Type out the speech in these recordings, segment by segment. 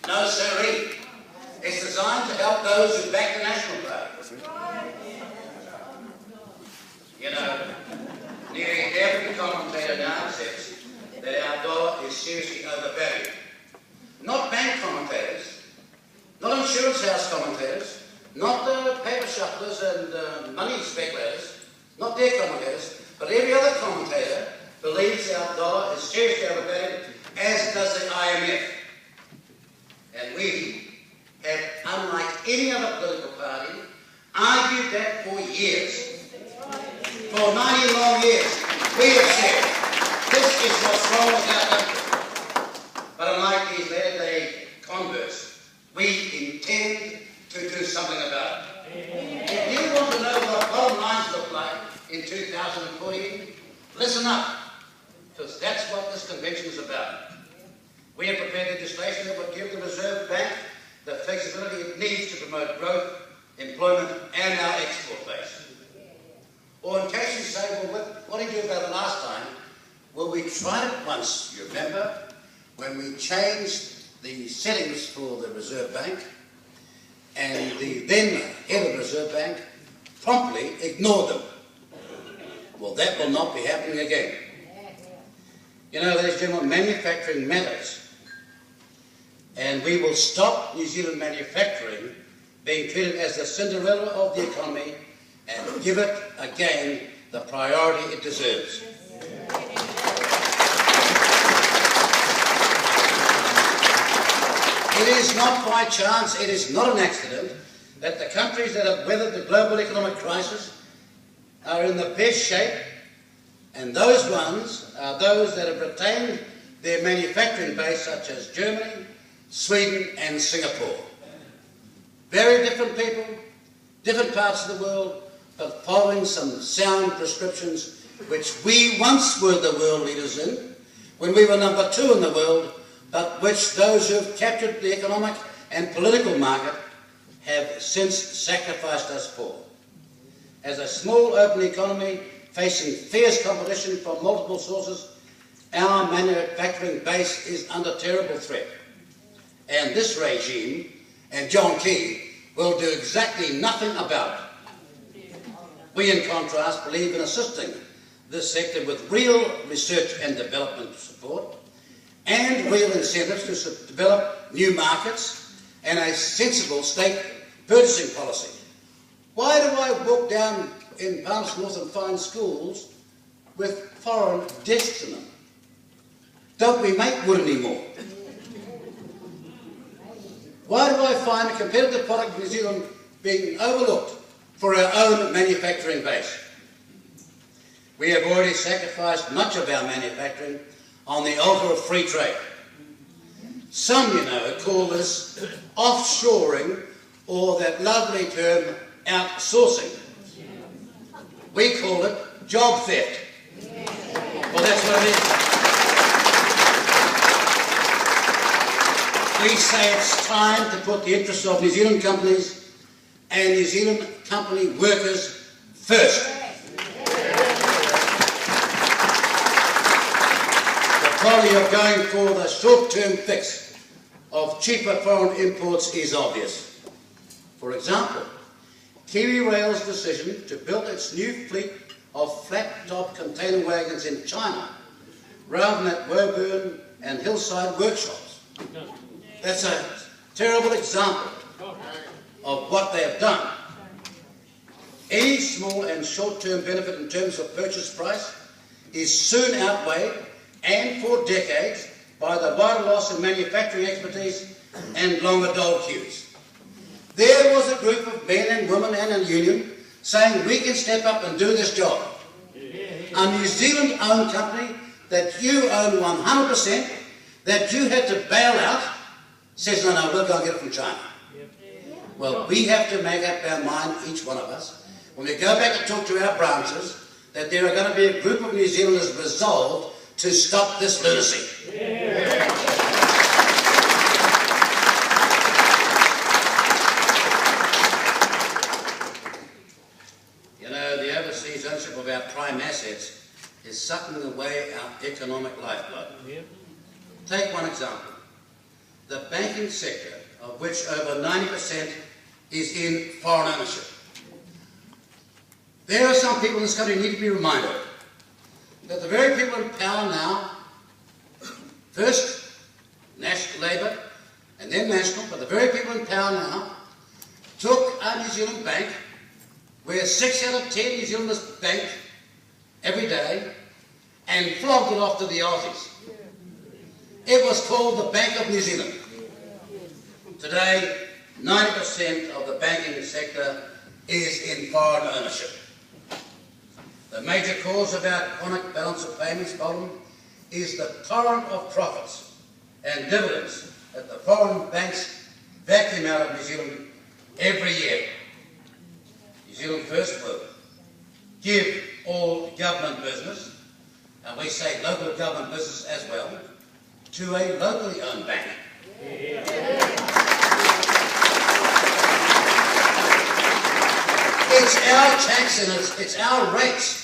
No siree. It's designed to help those who back the National Party. You know, nearly every commentator now says that our dollar is seriously overvalued. Not bank commentators, not insurance house commentators, not the paper shufflers and money speculators, not their commentators, but every other commentator believes our dollar is seriously overvalued, as does the IMF. And we have, unlike any other political party, argued that for years. For 90 long years, we have said, this is what's wrong with our country. But unlike these latter-day converts, we intend to do something about it. If you want to know what bottom lines look like in 2014, listen up, because that's what this convention is about. We have prepared legislation that will give the Reserve Bank the flexibility it needs to promote growth, employment, and our export base. Or in case you say, well, what did you do about it last time? Well, we tried it once, you remember, when we changed the settings for the Reserve Bank, and the then head of the Reserve Bank promptly ignored them. Well, that will not be happening again. You know, ladies and gentlemen, manufacturing matters. And we will stop New Zealand manufacturing being treated as the Cinderella of the economy and give it, again, the priority it deserves. It is not by chance, it is not an accident, that the countries that have weathered the global economic crisis are in the best shape, and those ones are those that have retained their manufacturing base, such as Germany, Sweden and Singapore. Very different people, different parts of the world, but following some sound prescriptions which we once were the world leaders in, when we were number 2 in the world, but which those who have captured the economic and political market have since sacrificed us for. As a small open economy facing fierce competition from multiple sources, our manufacturing base is under terrible threat. And this regime, and John Key, will do exactly nothing about it. We, in contrast, believe in assisting this sector with real research and development support and real incentives to develop new markets and a sensible state purchasing policy. Why do I walk down in Palms North and find schools with foreign desks in them? Don't we make wood anymore? Why do I find a competitive product in New Zealand being overlooked for our own manufacturing base? We have already sacrificed much of our manufacturing on the altar of free trade. Some, you know, call this offshoring, or that lovely term, outsourcing. We call it job theft. Well, that's what it is. We say it's time to put the interests of New Zealand companies and New Zealand company workers first. The folly of going for the short-term fix of cheaper foreign imports is obvious. For example, Kiwi Rail's decision to build its new fleet of flat-top container wagons in China rather than at Woburn and Hillside workshops. That's a terrible example of what they have done. Any small and short-term benefit in terms of purchase price is soon outweighed, and for decades, by the vital loss in manufacturing expertise and longer dole queues. There was a group of men and women and a union saying we can step up and do this job. A New Zealand-owned company that you own 100%, that you had to bail out, says, no, we'll go and get it from China. Well, we have to make up our mind, each one of us, when we go back and talk to our branches, that there are going to be a group of New Zealanders resolved to stop this lunacy. You know, the overseas ownership of our prime assets is sucking away our economic lifeblood. Take one example. the banking sector, of which over 90% is in foreign ownership. There are some people in this country who need to be reminded that the very people in power now, first National Labour and then National, but the very people in power now took a New Zealand bank where 6 out of 10 New Zealanders bank every day and flogged it off to the Aussies. It was called the Bank of New Zealand. Today, 90% of the banking sector is in foreign ownership. The major cause of our chronic balance of payments problem is the torrent of profits and dividends that the foreign banks vacuum out of New Zealand every year. New Zealand First will give all government business, and we say local government business as well, to a locally owned bank. It's our tax and it's our rates.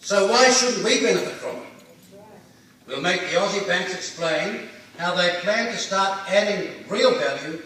So why shouldn't we benefit from it? We'll make the Aussie banks explain how they plan to start adding real value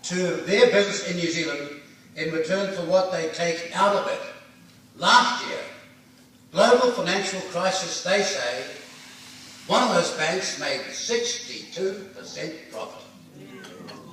to their business in New Zealand in return for what they take out of it. Last year, global financial crisis, they say, one of those banks made 62% profit.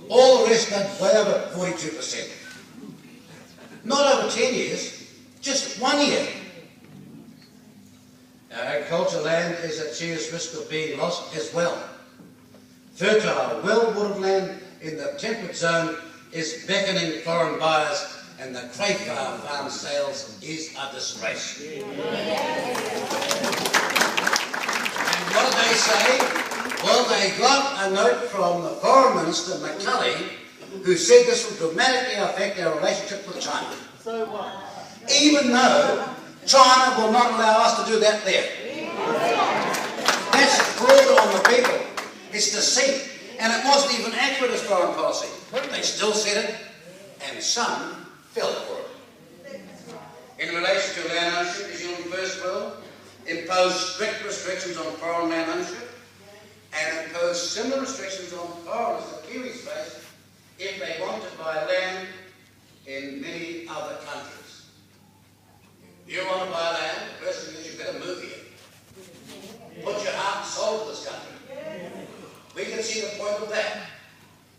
All the rest made way over 42%. Not over 10 years, just 1 year. Our agricultural land is at serious risk of being lost as well. Fertile, well-watered land in the temperate zone is beckoning foreign buyers, and the crayfish farm sales is a disgrace. And what did they say? Well, they got a note from the Foreign Minister, McCulley, who said this would dramatically affect our relationship with China. So what? Even though China will not allow us to do that there. That's fraud on the people. It's deceit. And it wasn't even accurate as foreign policy. They still said it, and some fell for it. In relation to land ownership, New Zealand First will impose strict restrictions on foreign land ownership and impose similar restrictions on foreigners that Kiwis face if they want to buy land in many other countries. If you want to buy land, the first thing is you better move here. Put your heart and soul to this country. We can see the point of that.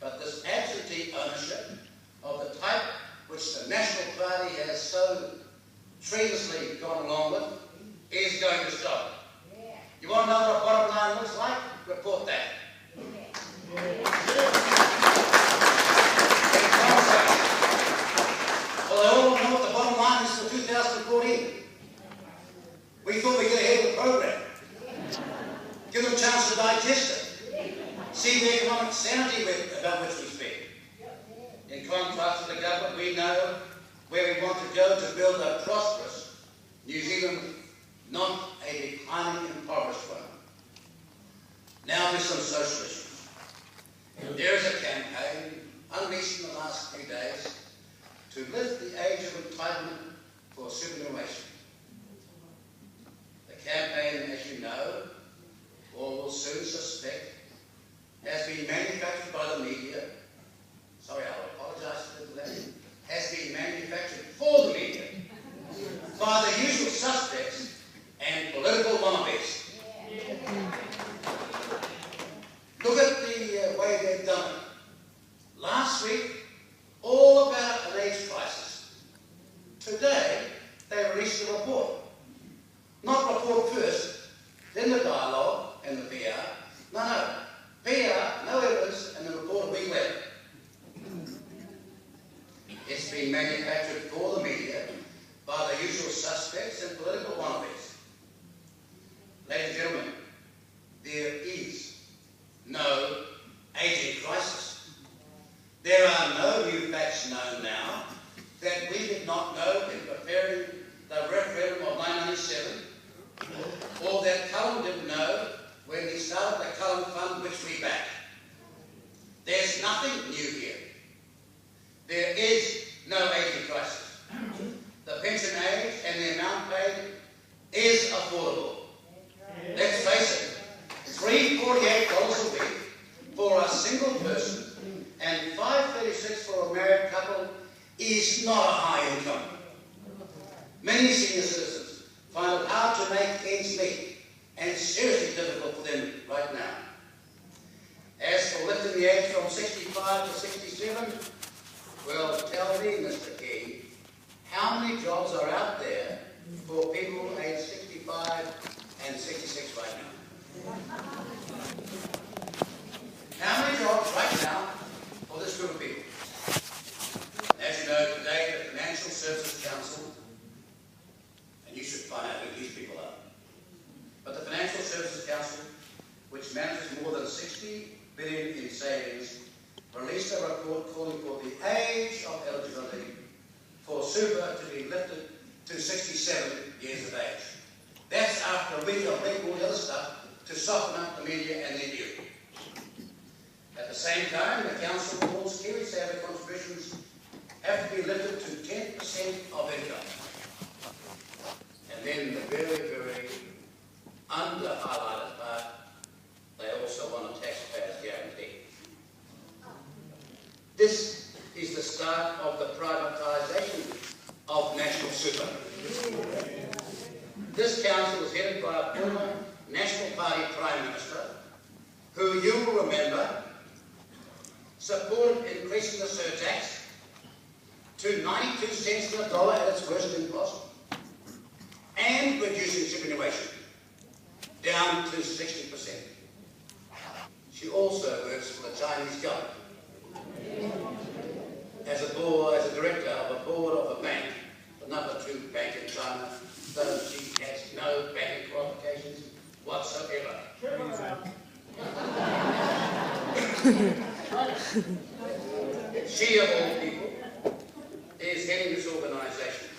But this absentee ownership of the type which the National Party has so treasonously gone along with is going to stop. You want to know what a bottom line looks like? Report that. Well, they all want to know what the bottom line is for 2014. We thought we'd get ahead of the program. Give them a chance to digest it. See the economic sanity about which we speak. In contrast to the government, we know where we want to go to build a prosperous New Zealand, not a declining, impoverished one. Now to some social issues. There is a campaign unleashed in the last few days to lift the age of entitlement for superannuation. The campaign, as you know, or will soon suspect, has been manufactured by the media. Sorry, I'll apologise for that. Has been manufactured for the media by the usual suspects and political wannabes. Look at the way they've done it. Last week, all about an AIDS crisis. Today, they released a report. Not report first, then the dialogue and the PR. No. PR, no evidence, and the report will be led. It's been manufactured for the media by the usual suspects and political wannabes. Ladies and gentlemen, there is no aging crisis. There are no new facts known now that we did not know in preparing the referendum of 1997, or that Cullen didn't know when he started the Cullen Fund, which we back. There's nothing new here. There is no aging crisis. The pension age and the amount paid is affordable. Let's face it, $348 a week for for a single person and $5.36 for a married couple is not a high income. Many senior citizens find it hard to make ends meet, and it's seriously difficult for them right now. As for lifting the age from 65 to 67, well, tell me, Mr. King, how many jobs are out there for people aged 65 and 66 right now? How many jobs right now for this group of people? As you know, today the Financial Services Council, and you should find out who these people are, but the Financial Services Council, which manages more than $60 billion in savings, released a report calling for the age of eligibility for super to be lifted to 67 years of age. That's after a week of all the other stuff to soften up the media and their view. At the same time, the Council calls Kiwi Saver contributions have to be lifted to 10% of income. And then the very, very under-highlighted part, they also want a taxpayer's guarantee. This is the start of the privatisation of national super. This council is headed by a former National Party Prime Minister, who you will remember supported increasing the surtax to 92 cents on the dollar at its worst impossible, and reducing superannuation down to 60%. She also works for the Chinese government as a director of a board of a bank, the #2 bank in China, though she has no banking qualifications whatsoever. She, of all people, is heading this organisation.